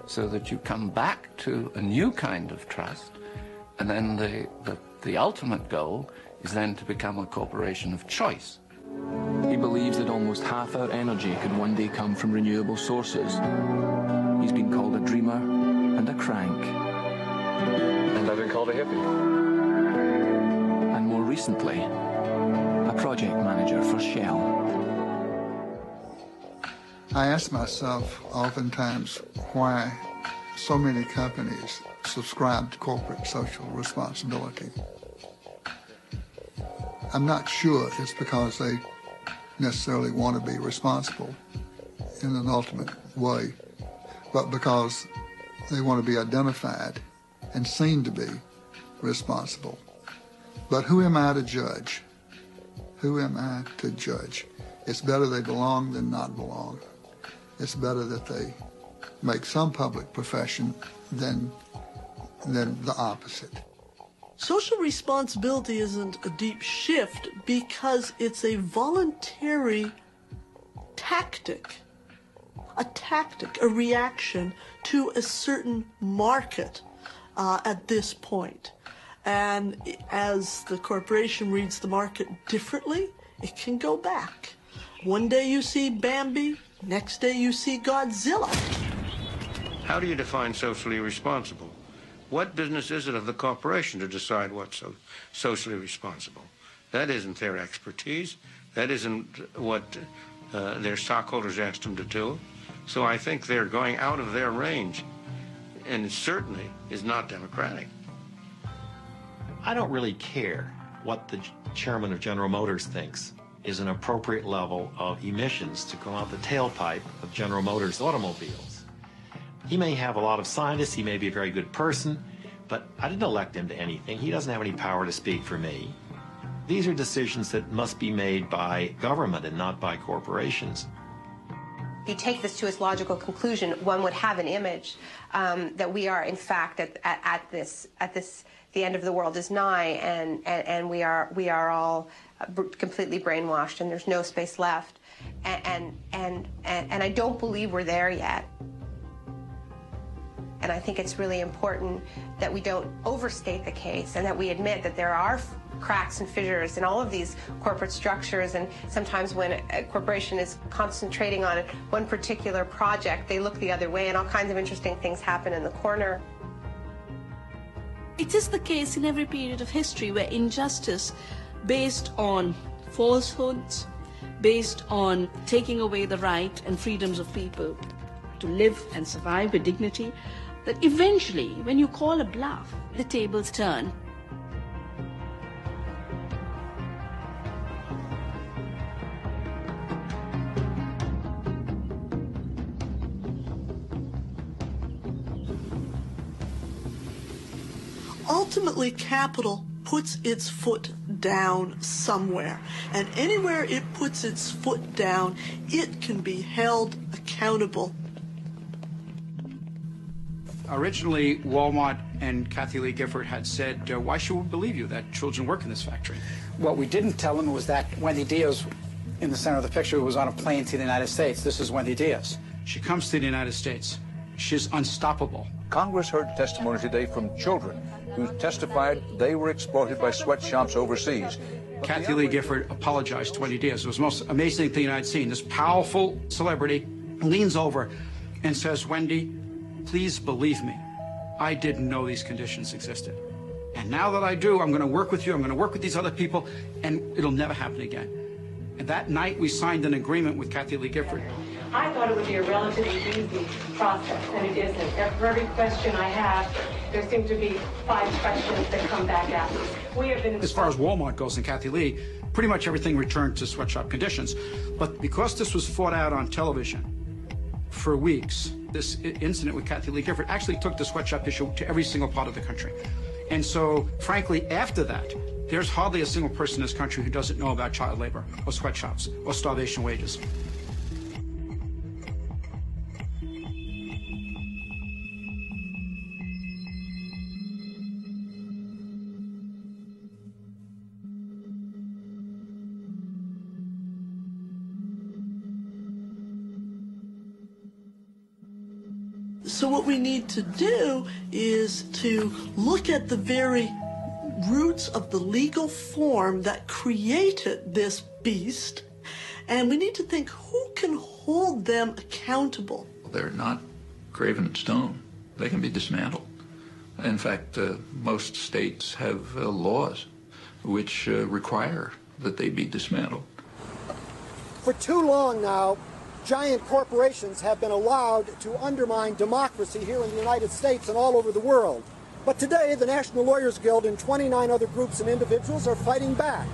so that you come back to a new kind of trust, and then the ultimate goal is then to become a corporation of choice. He believes that almost half our energy could one day come from renewable sources. He's been called a dreamer and a crank. And I've been called a hippie. And more recently, a project manager for Shell. I ask myself oftentimes why so many companies subscribe to corporate social responsibility. I'm not sure it's because they necessarily want to be responsible in an ultimate way, but because they want to be identified and seen to be responsible. But who am I to judge? Who am I to judge? It's better they belong than not belong. It's better that they make some public profession than the opposite. Social responsibility isn't a deep shift because it's a voluntary tactic, a reaction to a certain market at this point. And as the corporation reads the market differently, it can go back. One day you see Bambi, next day you see Godzilla. How do you define socially responsible? What business is it of the corporation to decide what's socially responsible? That isn't their expertise. That isn't what their stockholders asked them to do. So I think they're going out of their range, and it certainly is not democratic. I don't really care what the chairman of General Motors thinks is an appropriate level of emissions to come out the tailpipe of General Motors automobiles. He may have a lot of scientists, he may be a very good person, but I didn't elect him to anything. He doesn't have any power to speak for me. These are decisions that must be made by government and not by corporations. If you take this to its logical conclusion, one would have an image that we are, in fact, at the end of the world is nigh, and we are all completely brainwashed, and there's no space left, and I don't believe we're there yet. And I think it's really important that we don't overstate the case and that we admit that there are cracks and fissures in all of these corporate structures, and sometimes when a corporation is concentrating on one particular project, they look the other way and all kinds of interesting things happen in the corner. It is the case in every period of history where injustice based on falsehoods, based on taking away the right and freedoms of people to live and survive with dignity, that eventually, when you call a bluff, the tables turn. Ultimately, capital puts its foot down somewhere, and anywhere it puts its foot down, it can be held accountable. Originally, Walmart and Kathy Lee Gifford had said, why should we believe you that children work in this factory? What we didn't tell them was that Wendy Diaz, in the center of the picture, was on a plane to the United States. This is Wendy Diaz. She comes to the United States. She's unstoppable. Congress heard testimony today from children who testified they were exploited by sweatshops overseas. Kathy Lee Gifford apologized to Wendy Diaz. It was the most amazing thing I'd seen. This powerful celebrity leans over and says, Wendy, please believe me, I didn't know these conditions existed. And now that I do, I'm going to work with you, I'm going to work with these other people, and it'll never happen again. And that night, we signed an agreement with Kathy Lee Gifford. I thought it would be a relatively easy process, and it isn't. For every question I have, there seem to be 5 questions that come back at me. We have been... As far as Walmart goes and Kathy Lee, pretty much everything returned to sweatshop conditions. But because this was fought out on television for weeks, this incident with Kathy Lee Gifford actually took the sweatshop issue to every single part of the country. And so, frankly, after that, there's hardly a single person in this country who doesn't know about child labor or sweatshops or starvation wages. So what we need to do is to look at the very roots of the legal form that created this beast, and we need to think who can hold them accountable. They're not graven in stone. They can be dismantled. In fact, most states have laws which require that they be dismantled. For too long now, giant corporations have been allowed to undermine democracy here in the United States and all over the world. But today, the National Lawyers Guild and 29 other groups and individuals are fighting back.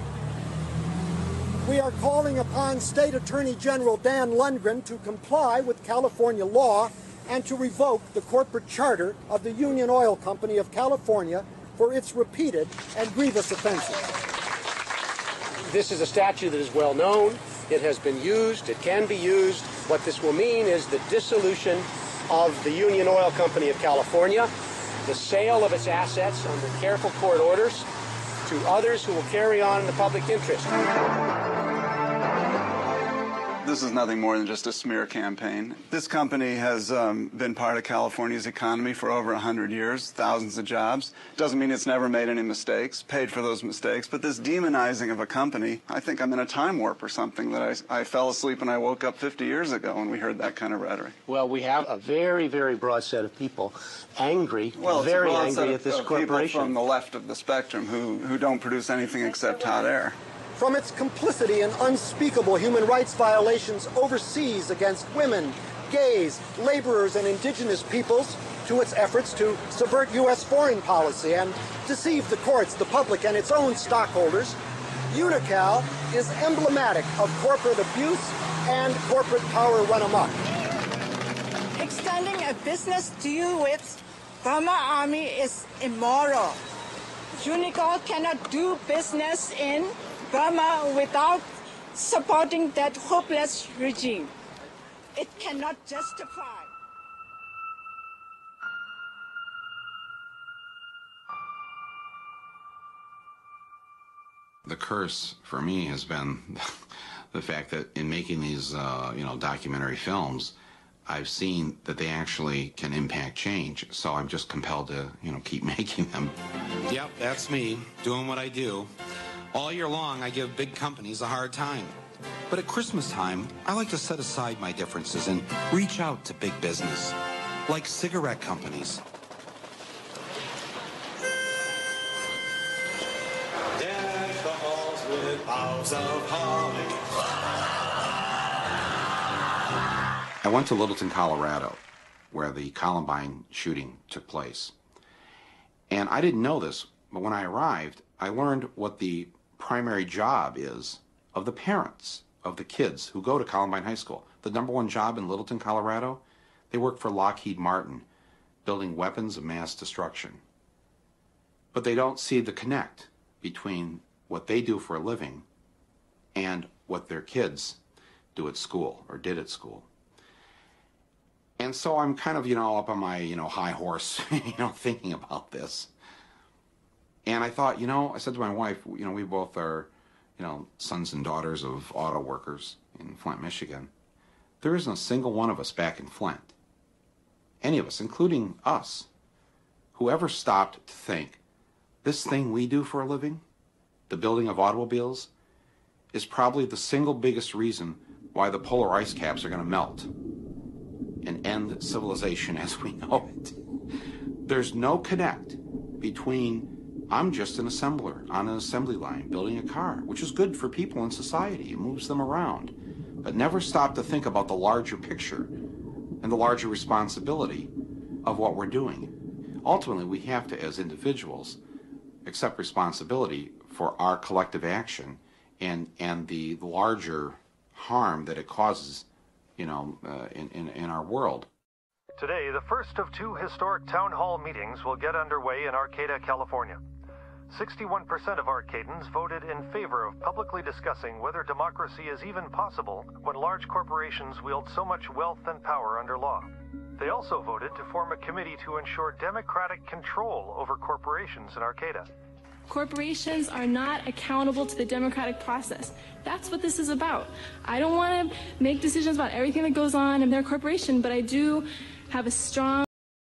We are calling upon State Attorney General Dan Lundgren to comply with California law and to revoke the corporate charter of the Union Oil Company of California for its repeated and grievous offenses. This is a statute that is well known. It has been used. It can be used. What this will mean is the dissolution of the Union Oil Company of California, the sale of its assets under careful court orders to others who will carry on in the public interest. This is nothing more than just a smear campaign. This company has been part of California's economy for over 100 years, thousands of jobs. Doesn't mean it's never made any mistakes, paid for those mistakes, but this demonizing of a company, I think I'm in a time warp or something, that I fell asleep and I woke up 50 years ago when we heard that kind of rhetoric. Well, we have a very, very broad set of people angry, very angry at this corporation. People from the left of the spectrum who don't produce anything except hot air. From its complicity in unspeakable human rights violations overseas against women, gays, laborers, and indigenous peoples, to its efforts to subvert U.S. foreign policy and deceive the courts, the public, and its own stockholders, Unical is emblematic of corporate abuse and corporate power run amok. Extending a business deal with Burma Army is immoral. Unical cannot do business in Burma without supporting that hopeless regime. It cannot justify. The curse for me has been the fact that in making these, documentary films, I've seen that they actually can impact change. So I'm just compelled to, keep making them. Yep, that's me doing what I do. All year long, I give big companies a hard time. But at Christmas time, I like to set aside my differences and reach out to big business, like cigarette companies. Deck the halls with boughs of holly. I went to Littleton, Colorado, where the Columbine shooting took place. And I didn't know this, but when I arrived, I learned what the primary job is of the parents of the kids who go to Columbine High School. The number one job in Littleton, Colorado, they work for Lockheed Martin, building weapons of mass destruction. But they don't see the connect between what they do for a living and what their kids do at school or did at school. And so I'm kind of, up on my, high horse, thinking about this. And I thought, I said to my wife, we both are, sons and daughters of auto workers in Flint, Michigan. There isn't a single one of us back in Flint, any of us, including us, who ever stopped to think, this thing we do for a living, the building of automobiles, is probably the single biggest reason why the polar ice caps are going to melt and end civilization as we know it. There's no connect between I'm just an assembler on an assembly line building a car, which is good for people in society. It moves them around. But never stop to think about the larger picture and the larger responsibility of what we're doing. Ultimately, we have to, as individuals, accept responsibility for our collective action and the larger harm that it causes, in our world. Today, the first of two historic town hall meetings will get underway in Arcata, California. 61% of Arcadans voted in favor of publicly discussing whether democracy is even possible when large corporations wield so much wealth and power under law. They also voted to form a committee to ensure democratic control over corporations in Arcata. Corporations are not accountable to the democratic process. That's what this is about. I don't want to make decisions about everything that goes on in their corporation, but I do have a strong